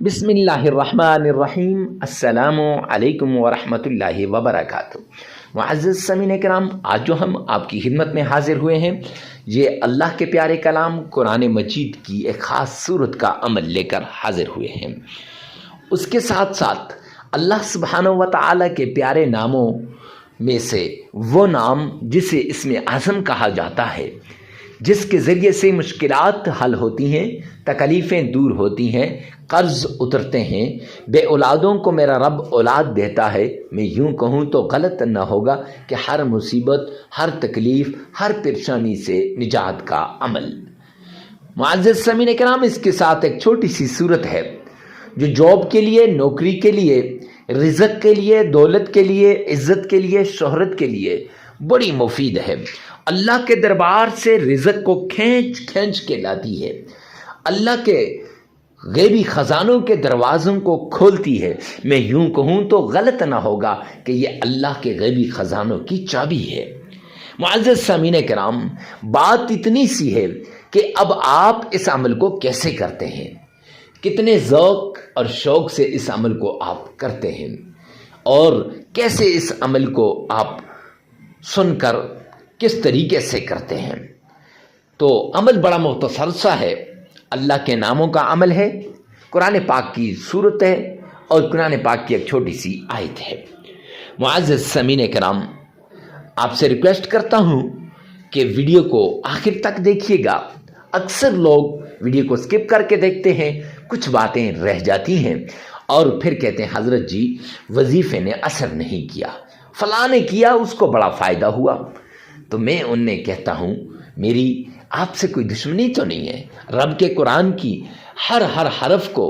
بسم اللہ الرحمن الرحیم۔ السلام علیکم ورحمۃ اللہ وبرکاتہ۔ معزز سامعین کرام، آج جو ہم آپ کی خدمت میں حاضر ہوئے ہیں، یہ اللہ کے پیارے کلام قرآن مجید کی ایک خاص صورت کا عمل لے کر حاضر ہوئے ہیں۔ اس کے ساتھ ساتھ اللہ سبحانہ و تعالیٰ کے پیارے ناموں میں سے وہ نام جسے اسم اعظم کہا جاتا ہے، جس کے ذریعے سے مشکلات حل ہوتی ہیں، تکلیفیں دور ہوتی ہیں، قرض اترتے ہیں، بے اولادوں کو میرا رب اولاد دیتا ہے۔ میں یوں کہوں تو غلط نہ ہوگا کہ ہر مصیبت، ہر تکلیف، ہر پریشانی سے نجات کا عمل۔ معزز سامعین کرام، اس کے ساتھ ایک چھوٹی سی صورت ہے جو جاب کے لیے، نوکری کے لیے، رزق کے لیے، دولت کے لیے، عزت کے لیے، شہرت کے لیے بڑی مفید ہے۔ اللہ کے دربار سے رزق کو کھینچ کھینچ کے لاتی ہے، اللہ کے غیبی خزانوں کے دروازوں کو کھولتی ہے۔ میں یوں کہوں تو غلط نہ ہوگا کہ یہ اللہ کے غیبی خزانوں کی چابی ہے۔ معزز سامعین کرام، بات اتنی سی ہے کہ اب آپ اس عمل کو کیسے کرتے ہیں، کتنے ذوق اور شوق سے اس عمل کو آپ کرتے ہیں، اور کیسے اس عمل کو آپ سن کر کس طریقے سے کرتے ہیں۔ تو عمل بڑا مختصر سا ہے، اللہ کے ناموں کا عمل ہے، قرآن پاک کی صورت ہے، اور قرآن پاک کی ایک چھوٹی سی آیت ہے۔ معزز سامعین کرام، آپ سے ریکویسٹ کرتا ہوں کہ ویڈیو کو آخر تک دیکھیے گا۔ اکثر لوگ ویڈیو کو سکپ کر کے دیکھتے ہیں، کچھ باتیں رہ جاتی ہیں اور پھر کہتے ہیں حضرت جی وظیفے نے اثر نہیں کیا، فلاں نے کیا اس کو بڑا فائدہ ہوا۔ تو میں انہیں کہتا ہوں میری آپ سے کوئی دشمنی تو نہیں ہے۔ رب کے قرآن کی ہر حرف کو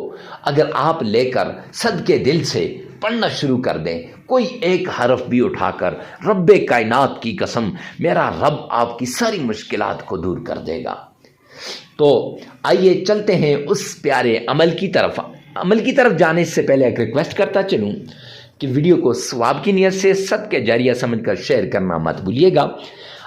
اگر آپ لے کر صدقے دل سے پڑھنا شروع کر دیں، کوئی ایک حرف بھی اٹھا کر، رب کائنات کی قسم میرا رب آپ کی ساری مشکلات کو دور کر دے گا۔ تو آئیے چلتے ہیں اس پیارے عمل کی طرف۔ عمل کی طرف جانے سے پہلے ایک ریکویسٹ کرتا چلوں کہ ویڈیو کو ثواب کی نیت سے صدقہ جاریہ سمجھ کر شیئر کرنا مت بھولیے گا،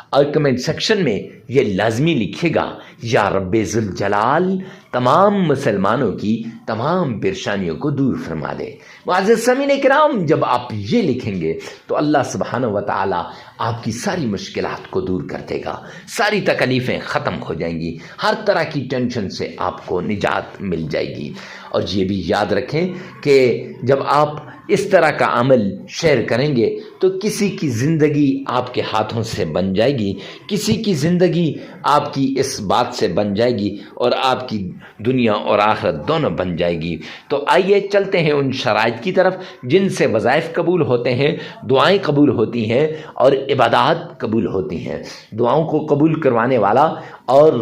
اور کمنٹ سیکشن میں یہ لازمی لکھیے گا یا رب ذوالجلال تمام مسلمانوں کی تمام پریشانیوں کو دور فرما دے۔ معزز سامعین کرام، جب آپ یہ لکھیں گے تو اللہ سبحانہ و تعالیٰ آپ کی ساری مشکلات کو دور کر دے گا، ساری تکلیفیں ختم ہو جائیں گی، ہر طرح کی ٹینشن سے آپ کو نجات مل جائے گی۔ اور یہ بھی یاد رکھیں کہ جب آپ اس طرح کا عمل شیئر کریں گے تو کسی کی زندگی آپ کے ہاتھوں سے بن جائے گی، کسی کی زندگی آپ کی اس بات سے بن جائے گی، اور آپ کی دنیا اور آخرت دونوں بن جائے گی۔ تو آئیے چلتے ہیں ان شرائط کی طرف جن سے وظائف قبول ہوتے ہیں، دعائیں قبول ہوتی ہیں اور عبادات قبول ہوتی ہیں۔ دعاؤں کو قبول کروانے والا اور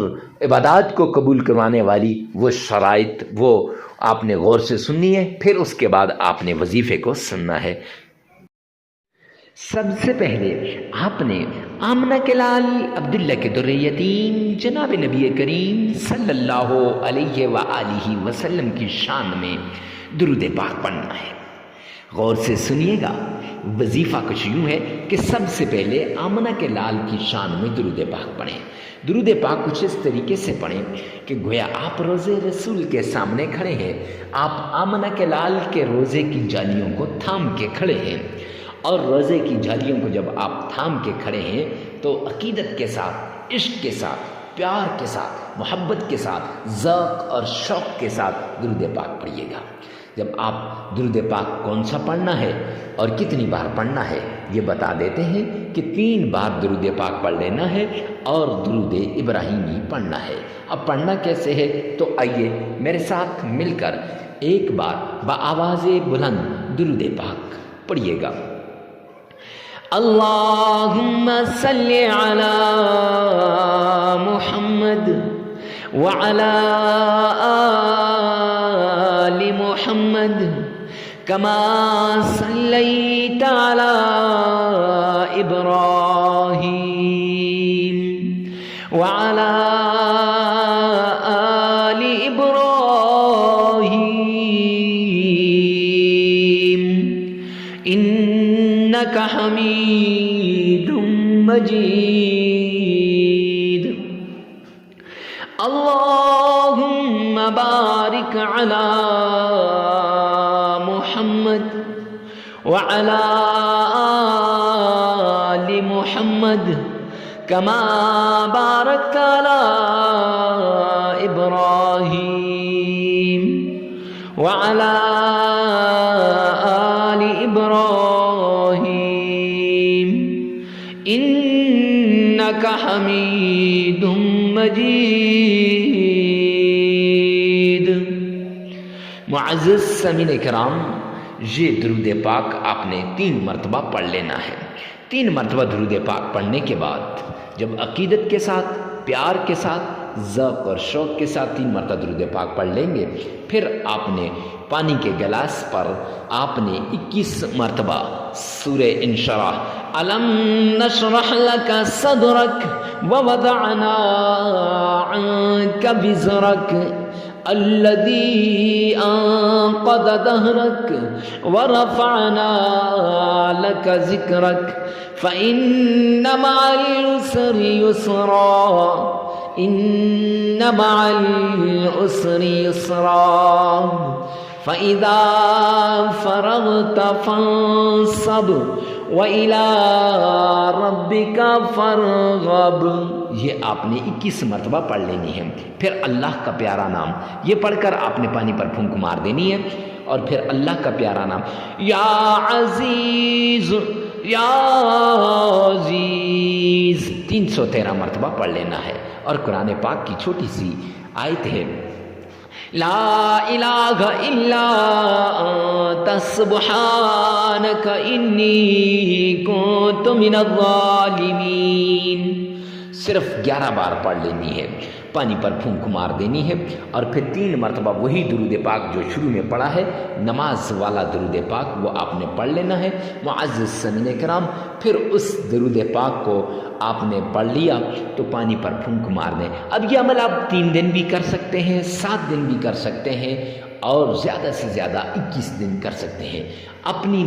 عبادات کو قبول کروانے والی وہ شرائط وہ آپ نے غور سے سننی ہے، پھر اس کے بعد آپ نے وظیفے کو سننا ہے۔ سب سے پہلے آپ نے آمنہ کے لال عبداللہ کے در یتیم جناب نبی کریم صلی اللہ علیہ وآلہ وسلم کی شان میں درود پاک پڑھنا ہے۔ غور سے سنیے گا، وظیفہ کچھ یوں ہے کہ سب سے پہلے آمنہ کے لال کی شان میں درود پاک پڑھیں۔ درود پاک کچھ اس طریقے سے پڑھیں کہ گویا آپ روزے رسول کے سامنے کھڑے ہیں، آپ آمنہ کے لال کے روزے کی جالیوں کو تھام کے کھڑے ہیں، اور روزے کی جالیوں کو جب آپ تھام کے کھڑے ہیں تو عقیدت کے ساتھ، عشق کے ساتھ، پیار کے ساتھ، محبت کے ساتھ، ذوق اور شوق کے ساتھ درود پاک پڑھیے گا۔ جب آپ درود پاک کون سا پڑھنا ہے اور کتنی بار پڑھنا ہے یہ بتا دیتے ہیں کہ 3 بار درود پاک پڑھ لینا ہے اور درود ابراہیمی پڑھنا ہے۔ اب پڑھنا کیسے ہے تو آئیے میرے ساتھ مل کر ایک بار بآواز بلند درود پاک پڑھیے گا۔ اللہم صلی علی محمد وعلی آل محمد کما صلیت علی ابراہیم وعلی آل ابراہیم انک حمید مجید۔ اللہم بارک علی محمد وعلى آل محمد كما باركت على إبراهيم وعلى آل إبراهيم إنك حميد مجيد۔ معزز سامعین کرام، یہ درود پاک آپ نے 3 مرتبہ پڑھ لینا ہے۔ 3 مرتبہ درود پاک پڑھنے کے بعد جب عقیدت کے ساتھ، پیار کے ساتھ، ذوق اور شوق کے ساتھ 3 مرتبہ درود پاک پڑھ لیں گے، پھر آپ نے پانی کے گلاس پر آپ نے 21 مرتبہ سورہ انشراح، الم نشرح لک صدرک ووضعنا عنک وزرک الذي أنقض ظهرك ورفعنا لك ذكرك فإن مع العسر يسرا إن مع العسر يسرا فإذا فرغت فانصب وإلى ربك فارغب۔ یہ آپ نے 21 مرتبہ پڑھ لینی ہے۔ پھر اللہ کا پیارا نام یہ پڑھ کر آپ نے پانی پر پھونک مار دینی ہے، اور پھر اللہ کا پیارا نام یا عزیز یا عزیز 313 مرتبہ پڑھ لینا ہے۔ اور قرآن پاک کی چھوٹی سی آیت ہے، لا الہ الا انت سبحانک انی کنت من الظالمین، صرف 11 بار پڑھ لینی ہے، پانی پر پھونک مار دینی ہے، اور پھر 3 مرتبہ وہی درود پاک جو شروع میں پڑھا ہے، نماز والا درود پاک، وہ آپ نے پڑھ لینا ہے۔ معزز سامعین کرام، پھر اس درود پاک کو آپ نے پڑھ لیا تو پانی پر پھونک مار دیں۔ اب یہ عمل آپ 3 دن بھی کر سکتے ہیں، 7 دن بھی کر سکتے ہیں، اور زیادہ سے زیادہ 21 دن کر سکتے ہیں۔ اپنی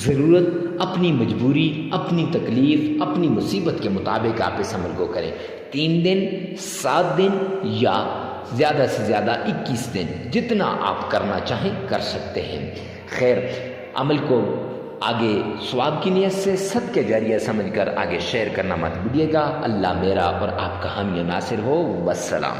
ضرورت، اپنی مجبوری، اپنی تکلیف، اپنی مصیبت کے مطابق آپ اس عمل کو کریں۔ 3 دن، 7 دن یا زیادہ سے زیادہ 21 دن، جتنا آپ کرنا چاہیں کر سکتے ہیں۔ خیر، عمل کو آگے ثواب کی نیت سے صدقہ جاریہ سمجھ کر آگے شیئر کرنا مت بھولیے گا۔ اللہ میرا اور آپ کا حامی و ناصر ہو۔ والسلام۔